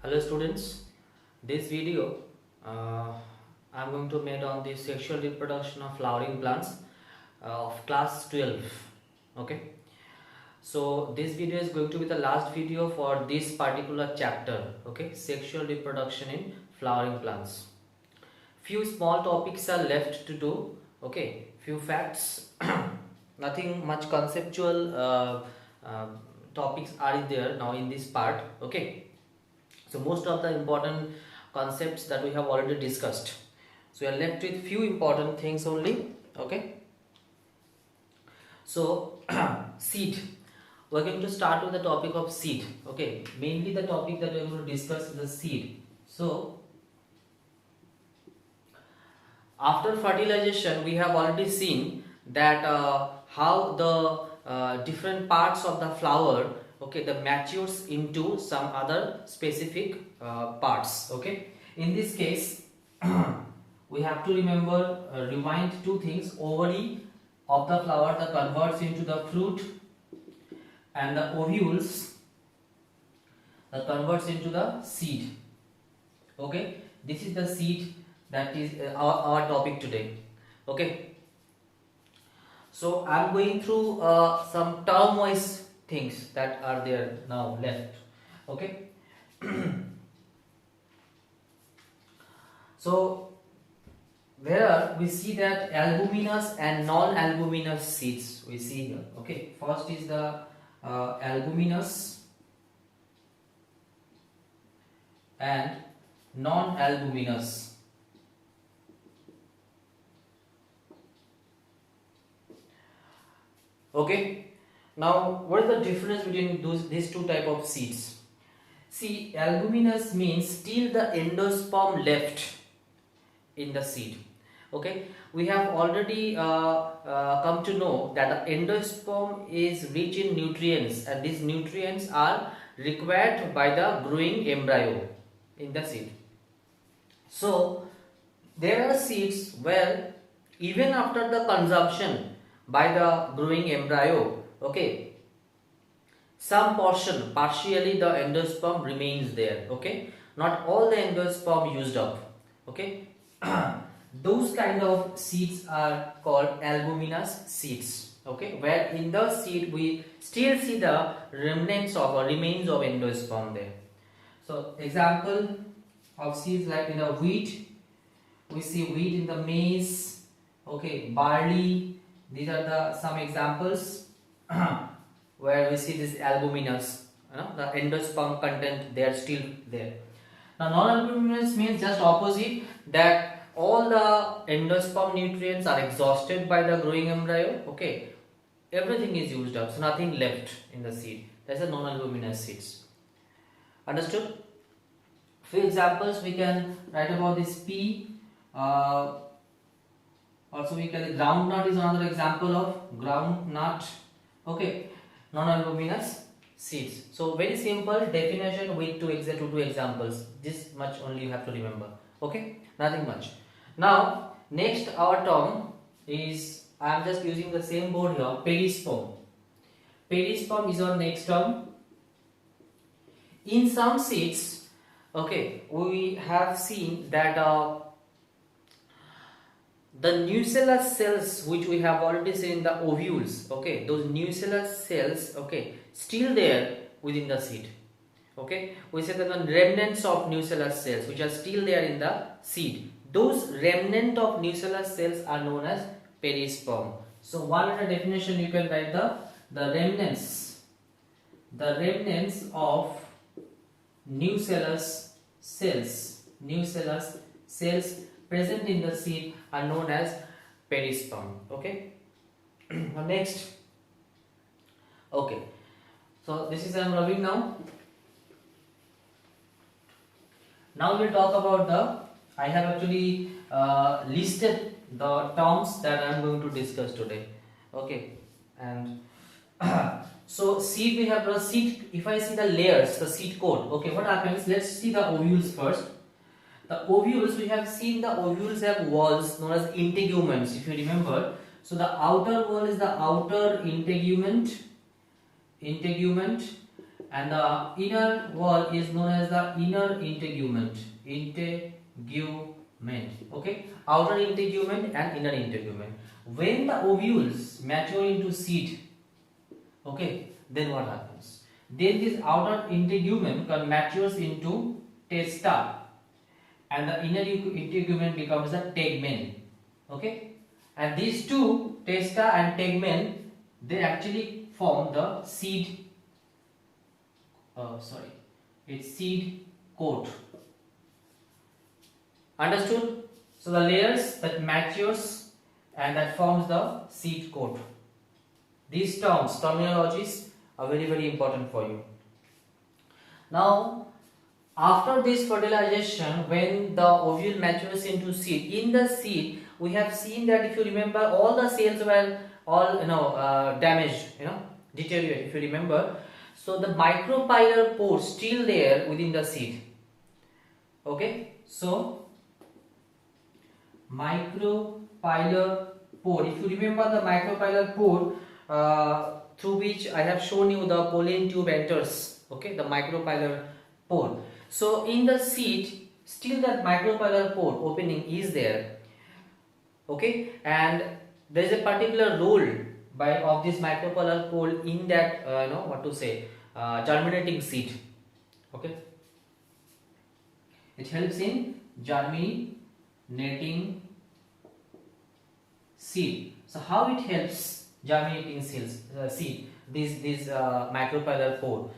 Hello students, this video I am going to make on the sexual reproduction of flowering plants of class 12. Okay, so this video is going to be the last video for this particular chapter. Okay, sexual reproduction in flowering plants. Few small topics are left to do. Okay, few facts, nothing much conceptual uh, topics are there now in this part. Okay, so most of the important concepts that we have already discussed, so we are left with few important things only. Okay, so seed, we're going to start with the topic of seed. Okay, mainly the topic that we are going to discuss is the seed. So after fertilization we have already seen that how the different parts of the flower, okay, that matures into some other specific parts. Okay, in this case we have to remember remind two things: ovary of the flower that converts into the fruit, and the ovules that converts into the seed. Okay, this is the seed that is our topic today. Okay, so I'm going through some term wise things that are there now left. Okay, so where we see that albuminous and non-albuminous seeds we see here. Okay, first is the albuminous and non-albuminous. Okay, now what is the difference between these two type of seeds? See, albuminous means still the endosperm left in the seed. Okay, we have already come to know that the endosperm is rich in nutrients, and these nutrients are required by the growing embryo in the seed. So there are seeds where even after the consumption by the growing embryo, okay, some portion, partially the endosperm remains there. Okay, not all the endosperm used up. Okay, those kind of seeds are called albuminous seeds. Okay, where in the seed we still see the remnants of or remains of endosperm there. So example of seeds, like in the wheat, we see wheat; in the maize, okay, barley. These are the some examples where we see this albuminous, the endosperm content, they are still there. Now non-albuminous means just opposite, that all the endosperm nutrients are exhausted by the growing embryo. Okay, everything is used up, so nothing left in the seed. That's a non-albuminous seeds. Understood? Few examples we can write about this pea. Also we can, groundnut is another example of groundnut. Okay, non-albuminous seeds. So very simple definition with two examples. This much only you have to remember. Okay, nothing much. Now next our term is, I am just using the same board here, perisperm. Perisperm is our next term. In some seeds, okay, we have seen that the nucellus cells which we have already seen in the ovules, okay, those nucellus cells, okay, still there within the seed. Okay, we say that the remnants of nucellus cells which are still there in the seed, those remnant of nucellus cells are known as perisperm. So one in a definition you can write the remnants of nucellus cells present in the seed are known as perisperm. Okay. Next. Okay, so this is I am rubbing now. Now we'll talk about I have actually listed the terms that I am going to discuss today. Okay, and so seed, we have the seed. If I see the layers, the seed coat, okay, what happens? Let's see the ovules first. The ovules, we have seen the ovules have walls known as integuments, if you remember. So the outer wall is the outer integument, and the inner wall is known as the inner integument. Okay, outer integument and inner integument. When the ovules mature into seed, okay, then what happens? Then this outer integument matures into testa, and the inner integument becomes the tegmen. Okay, and these two, testa and tegmen, they actually form the seed. It's seed coat. Understood? So the layers that matures and that forms the seed coat. These terminologies are very, very important for you. Now, after this fertilization, when the ovule matures into seed, in the seed we have seen that, if you remember, all the cells were all damaged, deteriorated, if you remember. So the micropylar pore still there within the seed. Okay, so micropylar pore. If you remember the micropylar pore, through which I have shown you the pollen tube enters. Okay, the micropylar pore. So in the seed, still that micropylar pore opening is there. Okay, and there is a particular role of this micropylar pore in that germinating seed. Okay, it helps in germinating seed. So how it helps germinating seed? This micropylar pore.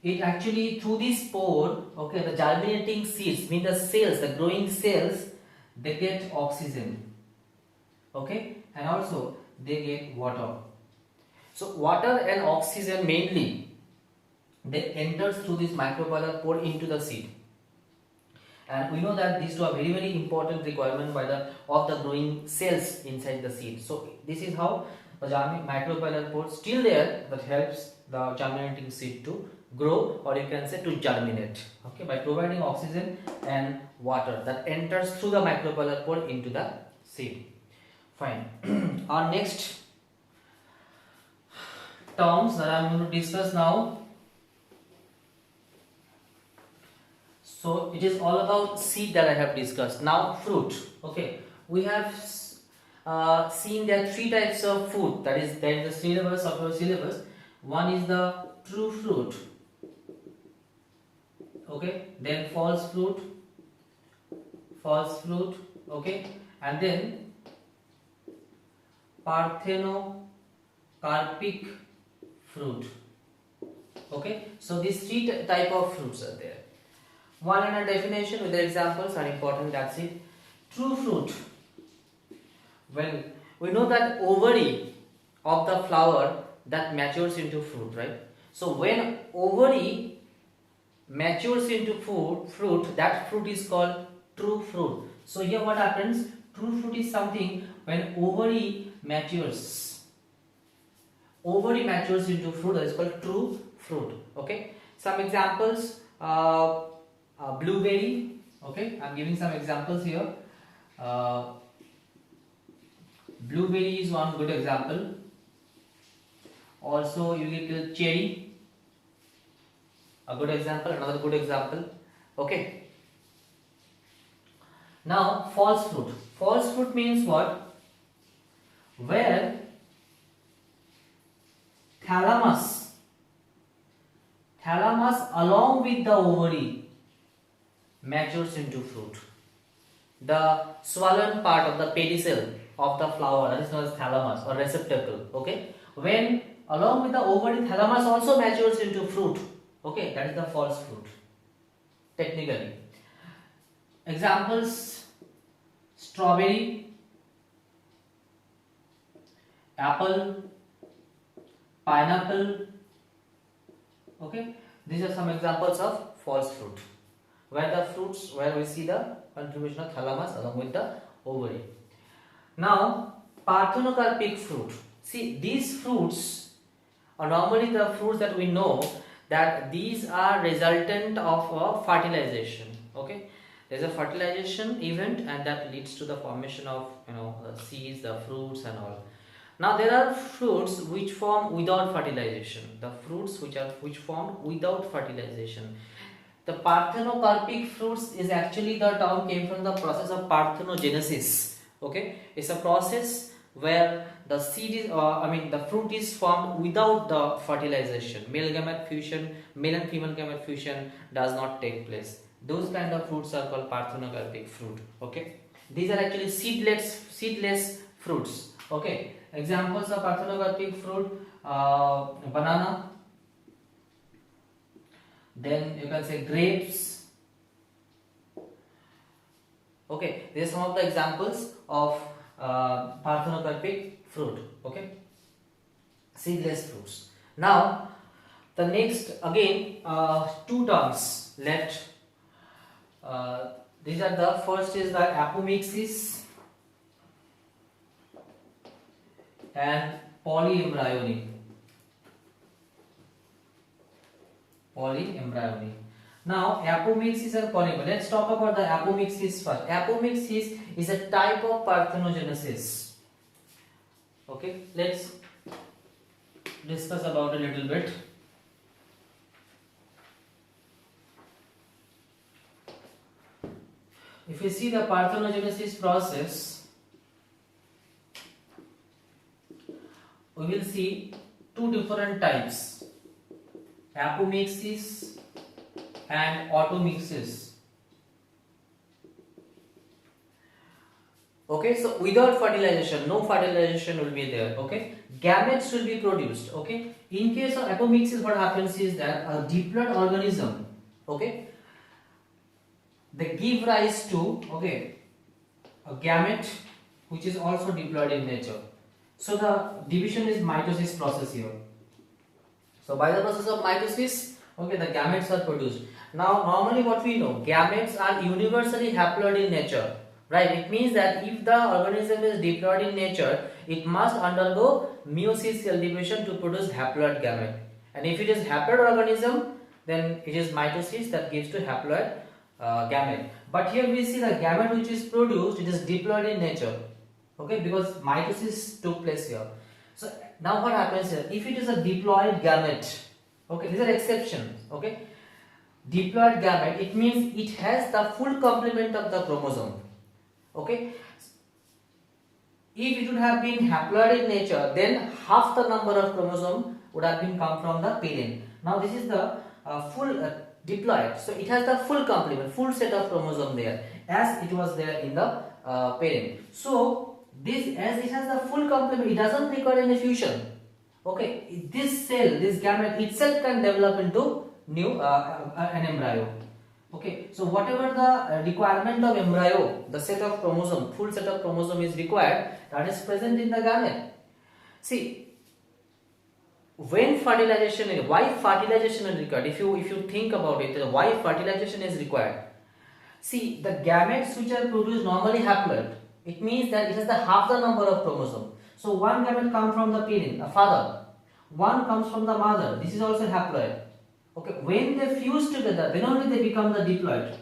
It actually, through this pore, okay, the germinating seeds, mean the cells, the growing cells, they get oxygen. Okay, and also they get water. So water and oxygen mainly, they enters through this micropylar pore into the seed. And we know that these two are very, very important requirement of the growing cells inside the seed. So this is how the micropylar pore still there, that helps the germinating seed to grow, or you can say to germinate. Okay, by providing oxygen and water that enters through the micropylar pore into the seed. Fine. Our next terms that I am going to discuss now. So it is all about seed that I have discussed. Now fruit. Okay, we have seen that three types of fruit, that is there in the syllabus of your syllabus. One is the true fruit. Okay, then false fruit, okay, and then parthenocarpic fruit. Okay, so these three type of fruits are there. One and a definition with the examples are important. That's it. True fruit. Well, we know that ovary of the flower that matures into fruit, right? So when ovary matures into fruit, that fruit is called true fruit. So here what happens? True fruit is something when ovary matures. Ovary matures into fruit, that is called true fruit. Okay. Some examples. Blueberry. Okay, I am giving some examples here. Blueberry is one good example. Also you get cherry, a good example, another good example. Okay. Now false fruit. False fruit means what? Where thalamus along with the ovary matures into fruit. The swollen part of the pedicel of the flower, that is known as thalamus or receptacle. Okay, when along with the ovary, thalamus also matures into fruit. Okay, that is the false fruit technically. Examples: strawberry, apple, pineapple. Okay, these are some examples of false fruit, where we see the contribution of thalamus along with the ovary. Now parthenocarpic fruit. See, these fruits are normally the fruits that we know that these are resultant of a fertilization. Okay, there is a fertilization event and that leads to the formation of the seeds, the fruits and all. Now there are fruits which form without fertilization. The fruits which form without fertilization. The parthenocarpic fruits is actually, the term came from the process of parthenogenesis. Okay, it's a process where the seed is, the fruit is formed without the fertilization. Male gamete fusion, male and female gamete fusion does not take place. Those kind of fruits are called parthenocarpic fruit. Okay, these are actually seedless fruits. Okay, examples of parthenocarpic fruit: banana. Then you can say grapes. Okay, these are some of the examples of parthenocarpic fruit. Okay, seedless fruits. Now the next, again, two terms left. These are, the first is the apomixis and polyembryony. Now apomixis and polyembryony. Let's talk about the apomixis first. Apomixis is a type of parthenogenesis. Okay, let's discuss about a little bit. If you see the parthenogenesis process, we will see two different types: apomixis and automixis. Okay, so without fertilization, no fertilization will be there. Okay, gametes will be produced. Okay, in case of apomixis, what happens is that a diploid organism, okay, they give rise to, okay, a gamete which is also diploid in nature. So the division is mitosis process here. So by the process of mitosis, okay, the gametes are produced. Now normally what we know, gametes are universally haploid in nature, right? It means that if the organism is diploid in nature, it must undergo meiosis cell division to produce haploid gamete. And if it is haploid organism, then it is mitosis that gives to haploid gamete. But here we see the gamete which is produced, it is diploid in nature. Okay, because mitosis took place here. So now what happens here? If it is a diploid gamete, okay, these are exceptions. Okay, diploid gamete, it means it has the full complement of the chromosome. Okay, if it would have been haploid in nature, then half the number of chromosome would have been come from the parent. Now this is the full diploid, so it has the full complement, full set of chromosome there, as it was there in the parent. So this, as it has the full complement, it doesn't require any fusion. Okay, this cell, this gamete itself can develop into new an embryo. Okay, so whatever the requirement of embryo, the set of chromosome, full set of chromosome is required, that is present in the gamete. See, when fertilization is, why fertilization is required? If you think about it, why fertilization is required? See, the gametes which are produced normally haploid. It means that it has the half the number of chromosome. So one gamete comes from the parent, a father. One comes from the mother. This is also haploid. Okay, when they fuse together, then only they become the diploid.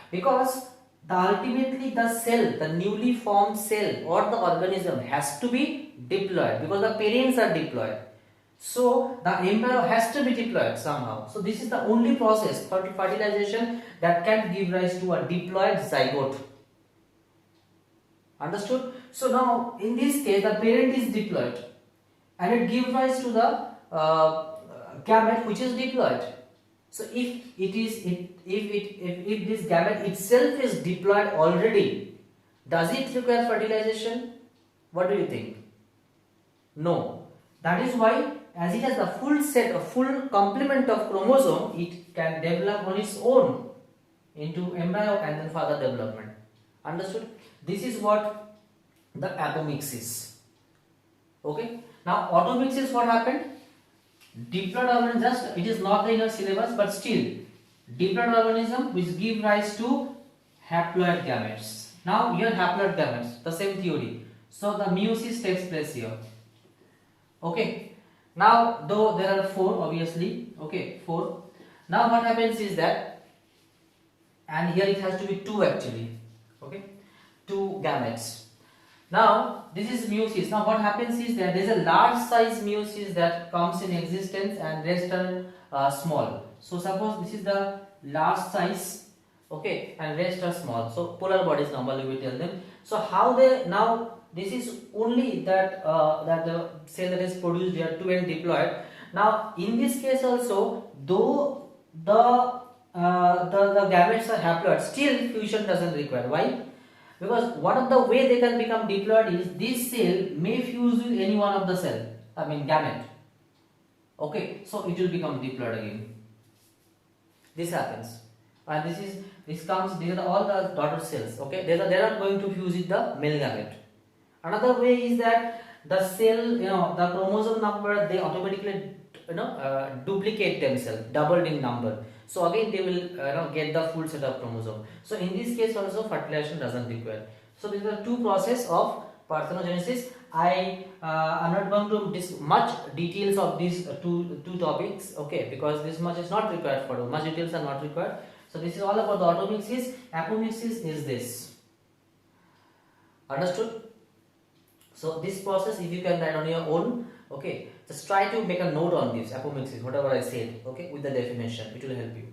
Because ultimately the cell, the newly formed cell or the organism has to be diploid, because the parents are diploid. So the embryo has to be diploid somehow. So this is the only process for fertilization that can give rise to a diploid zygote. Understood? So now in this case the parent is diploid and it gives rise to the gamete which is diploid. So if this gamete itself is diploid already, does it require fertilization? What do you think? No. That is why, as it has the full set of full complement of chromosome, it can develop on its own into embryo and then further development. Understood? This is what the apomixis. Okay. Now automixis, what happened? Diploid organism, just it is not in your syllabus, but still diploid organism which give rise to haploid gametes. Now here haploid gametes, the same theory. So the meiosis takes place here. Okay. Now though there are 4 obviously. Okay, 4. Now what happens is that, and here it has to be 2 actually. Okay, 2 gametes. Now this is meiosis. Now what happens is that there is a large size meiosis that comes in existence and rest are small. So suppose this is the large size, okay, and rest are small. So polar bodies normally we tell them. So how they now, this is only that that the cell that is produced here to and diploid. Now in this case also, though the gametes are haploid, still fusion doesn't require. Why? Because one of the way they can become diploid is this cell may fuse with any one of the cell, I mean gamete. Okay, so it will become diploid again. This happens, and this comes. These are all the daughter cells. Okay, they are going to fuse with the male gamete. Another way is that the cell, the chromosome number, they automatically duplicate themselves, doubled in number. So again they will get the full set of chromosome. So in this case also fertilization doesn't require. So these are two process of parthenogenesis. I am not going to discuss much details of these two topics, okay, because this much is not required for much details are not required. So this is all about the automixis. Apomixis is this. Understood? So this process, if you can write on your own, okay, just try to make a note on this apomixis, whatever I said, okay, with the definition, it will help you.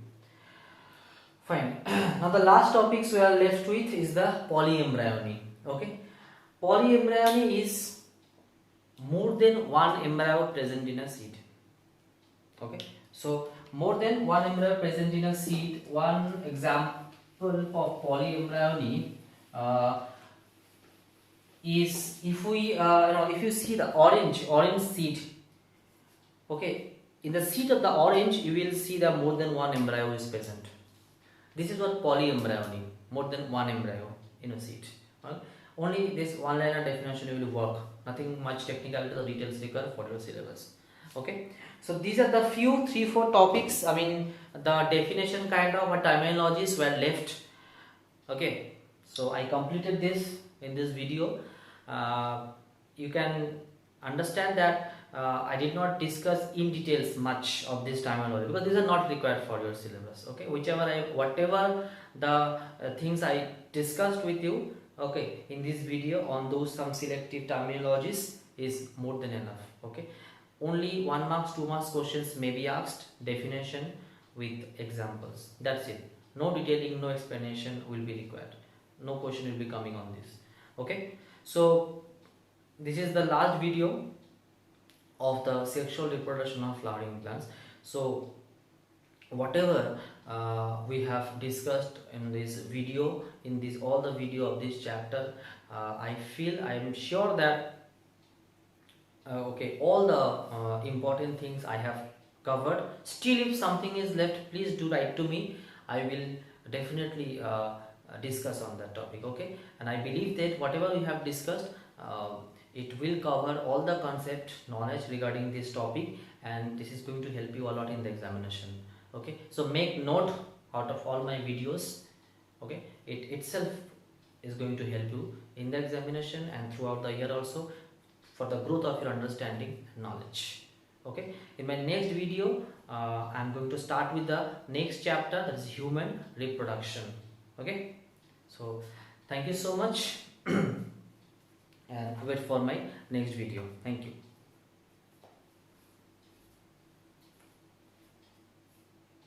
Fine. Now the last topics we are left with is the polyembryony. Okay, polyembryony is more than one embryo present in a seed. Okay, so more than one embryo present in a seed. One example of polyembryony is if we if you see the orange seed, okay, in the seed of the orange you will see that more than one embryo is present. This is what polyembryony, more than one embryo in a seed. Only this one liner definition will work, nothing much technical or details required for your syllabus. Okay, so these are the few 3-4 topics, I mean the definition kind of terminologies were left. Okay, so I completed this in this video. You can understand that I did not discuss in details much of this terminology because these are not required for your syllabus. Okay, whatever the things I discussed with you, okay, in this video on those some selective terminologies is more than enough. Okay, only 1 marks 2 marks questions may be asked, definition with examples, that's it. No detailing, no explanation will be required, no question will be coming on this. Okay, so this is the last video of the sexual reproduction of flowering plants. So whatever we have discussed in this video, in this all the video of this chapter, I am sure that okay, all the important things I have covered. Still if something is left, please do write to me, I will definitely discuss on that topic. Okay, and I believe that whatever we have discussed, it will cover all the concept knowledge regarding this topic, and this is going to help you a lot in the examination. Okay, so make note out of all my videos. Okay, it itself is going to help you in the examination and throughout the year also for the growth of your understanding and knowledge. Okay, in my next video I am going to start with the next chapter, that is human reproduction. Okay, so thank you so much and wait for my next video. Thank you.